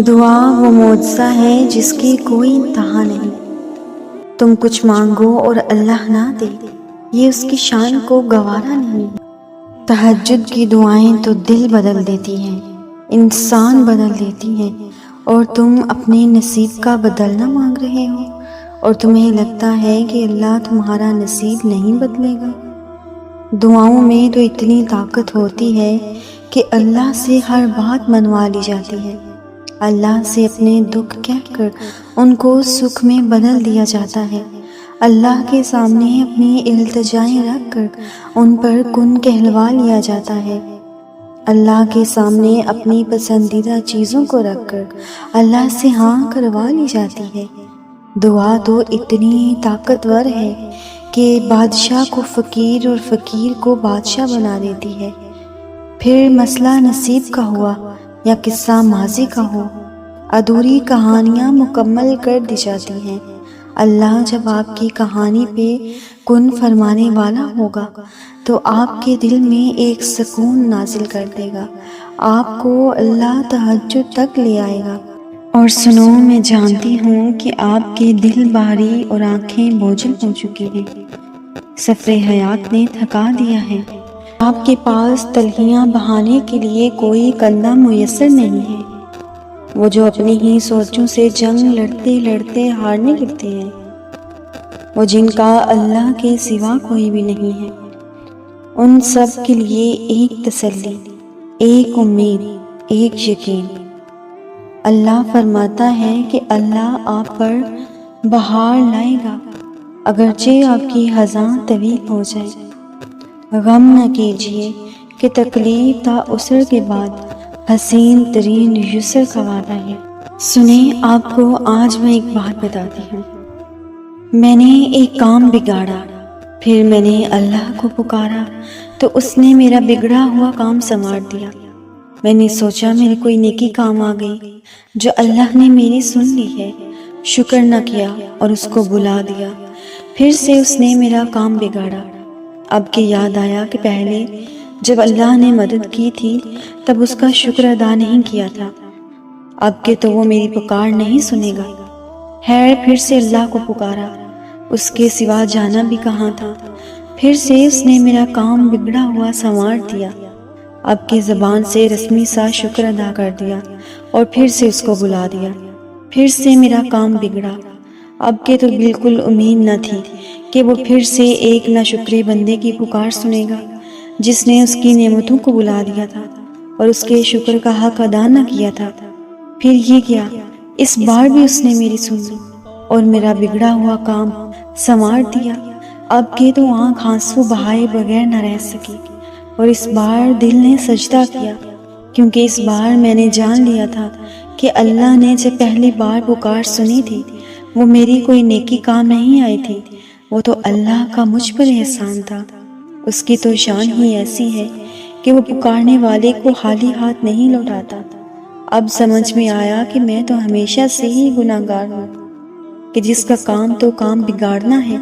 دعا وہ معجزہ ہے جس کی کوئی انتہا نہیں۔ تم کچھ مانگو اور اللہ نہ دے، یہ اس کی شان کو گوارا نہیں۔ تہجد کی دعائیں تو دل بدل دیتی ہیں، انسان بدل دیتی ہیں، اور تم اپنے نصیب کا بدلنا مانگ رہے ہو اور تمہیں لگتا ہے کہ اللہ تمہارا نصیب نہیں بدلے گا۔ دعاؤں میں تو اتنی طاقت ہوتی ہے کہ اللہ سے ہر بات منوا لی جاتی ہے۔ اللہ سے اپنے دکھ کہہ کر ان کو سکھ میں بدل دیا جاتا ہے۔ اللہ کے سامنے اپنی التجائیں رکھ کر ان پر کن کہلوا لیا جاتا ہے۔ اللہ کے سامنے اپنی پسندیدہ چیزوں کو رکھ کر اللہ سے ہاں کروا لی جاتی ہے۔ دعا تو اتنی طاقتور ہے کہ بادشاہ کو فقیر اور فقیر کو بادشاہ بنا دیتی ہے۔ پھر مسئلہ نصیب کا ہوا یا قصہ ماضی کا ہو، ادھوری کہانیاں مکمل کر دی جاتی ہیں۔ اللہ جب آپ کی کہانی پہ کن فرمانے والا ہوگا تو آپ کے دل میں ایک سکون نازل کر دے گا، آپ کو اللہ تہجد تک لے آئے گا۔ اور سنو، میں جانتی ہوں کہ آپ کے دل بھاری اور آنکھیں بوجھل ہو چکی ہیں، سفر حیات نے تھکا دیا ہے، آپ کے پاس تلخیاں بہانے کے لیے کوئی کندھا میسر نہیں ہے۔ وہ جو اپنی ہی سوچوں سے جنگ لڑتے لڑتے ہارنے لگتے ہیں، وہ جن کا اللہ کے سوا کوئی بھی نہیں ہے، ان سب کے لیے ایک تسلی، ایک امید، ایک یقین۔ اللہ فرماتا ہے کہ اللہ آپ پر بہار لائے گا، اگرچہ آپ کی خزاں طویل ہو جائے۔ غم نہ کیجیے کہ تکلیف تا عسر کے بعد حسین ترین یسر کا وعدہ ہے۔ سنیں، آپ کو آج میں ایک بات بتاتی ہوں۔ میں نے ایک کام بگاڑا، پھر میں نے اللہ کو پکارا تو اس نے میرا بگڑا ہوا کام سنوار دیا۔ میں نے سوچا میری کوئی نیکی کام آ گئی جو اللہ نے میری سن لی ہے، شکر نہ کیا اور اس کو بلا دیا، پھر سے اس نے میرا کام بگاڑا۔ اب کہ یاد آیا کہ پہلے جب اللہ نے مدد کی تھی تب اس کا شکر ادا نہیں کیا تھا، اب کہ تو وہ میری پکار نہیں سنے گا۔ خیر، پھر سے اللہ کو پکارا، اس کے سوا جانا بھی کہاں تھا، پھر سے اس نے میرا کام بگڑا ہوا سنوار دیا۔ اب کی زبان سے رسمی سا شکر ادا کر دیا اور پھر سے اس کو بلا دیا، پھر سے میرا کام بگڑا۔ اب کے تو بالکل امید نہ تھی کہ وہ پھر سے ایک ناشکرے بندے کی پکار سنے گا جس نے اس کی نعمتوں کو بلا دیا تھا اور اس کے شکر کا حق ادا نہ کیا تھا۔ پھر یہ کیا، اس بار بھی اس نے میری سن لی اور میرا بگڑا ہوا کام سنوار دیا۔ اب کے تو آنکھ آنسو بہائے بغیر نہ رہ سکی اور اس بار دل نے سجدہ کیا، کیونکہ اس بار میں نے جان لیا تھا کہ اللہ نے جب پہلی بار پکار سنی تھی وہ میری کوئی نیکی کام نہیں آئی تھی، وہ تو اللہ کا مجھ پر احسان تھا۔ اس کی تو شان ہی ایسی ہے کہ وہ پکارنے والے کو خالی ہاتھ نہیں لوٹاتا۔ اب سمجھ میں آیا کہ میں تو ہمیشہ سے ہی گناہگار ہوں، کہ جس کا کام تو کام بگاڑنا ہے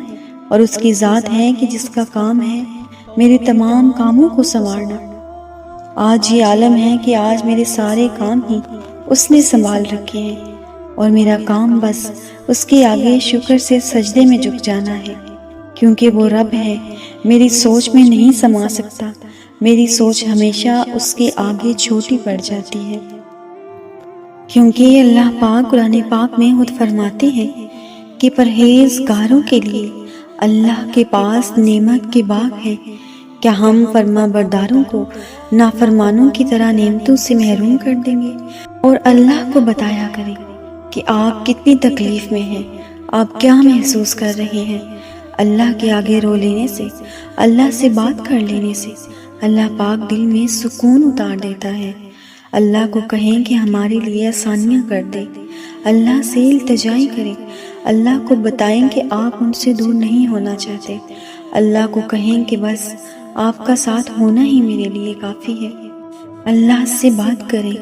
اور اس کی ذات ہے کہ جس کا کام ہے میرے تمام کاموں کو سنوارنا۔ آج یہ عالم ہے کہ آج میرے سارے کام ہی اس نے سنبھال رکھے ہیں اور میرا کام بس اس کے آگے شکر سے سجدے میں جھک جانا ہے، کیونکہ وہ رب ہے، میری سوچ میں نہیں سما سکتا، میری سوچ ہمیشہ اس کے آگے چھوٹی پڑ جاتی ہے۔ کیونکہ اللہ پاک قرآن پاک میں خود فرماتے ہیں کہ پرہیزگاروں کے لیے اللہ کے پاس نعمت کے باغ ہے، کیا ہم فرما برداروں کو نافرمانوں کی طرح نعمتوں سے محروم کر دیں گے؟ اور اللہ کو بتایا کریں کہ آپ کتنی تکلیف میں ہیں، آپ کیا محسوس کر رہے ہیں۔ اللہ کے آگے رو لینے سے، اللہ سے بات کر لینے سے اللہ پاک دل میں سکون اتار دیتا ہے۔ اللہ کو کہیں کہ ہمارے لیے آسانیاں کر دے، اللہ سے التجائی کریں، اللہ کو بتائیں کہ آپ ان سے دور نہیں ہونا چاہتے، اللہ کو کہیں کہ بس آپ کا ساتھ ہونا ہی میرے لیے کافی ہے۔ اللہ سے بات کریں،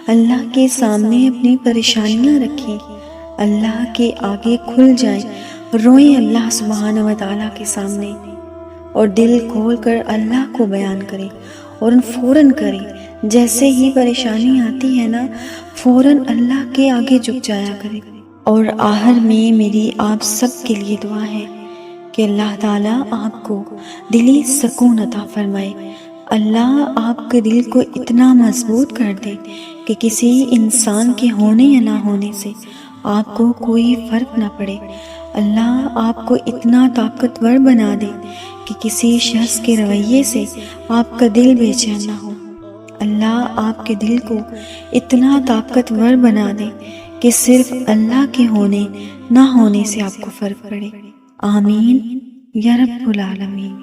اللہ کے سامنے اپنی پریشانیاں رکھیں، اللہ کے آگے کھل جائیں، روئیں اللہ سبحانہ و تعالیٰ کے سامنے۔ اور دل کھول کر اللہ کو بیان کرے اور فوراً کرے. جیسے ہی پریشانی آتی ہے نا، فوراً اللہ کے آگے جھک جایا کرے. اور آخر میں میری آپ سب کے لیے دعا ہے کہ اللہ تعالیٰ آپ کو دلی سکون عطا فرمائے. اللہ آپ کے دل کو اتنا مضبوط کر دے کہ کسی انسان کے ہونے یا نہ ہونے سے آپ کو کوئی فرق نہ پڑے. اللہ آپ کو اتنا طاقتور بنا دے کہ کسی شخص کے رویے سے آپ کا دل بے چین نہ ہو. اللہ آپ کے دل کو اتنا طاقتور بنا دے کہ صرف اللہ کے ہونے نہ ہونے سے آپ کو فرق پڑے. آمین یا رب العالمین.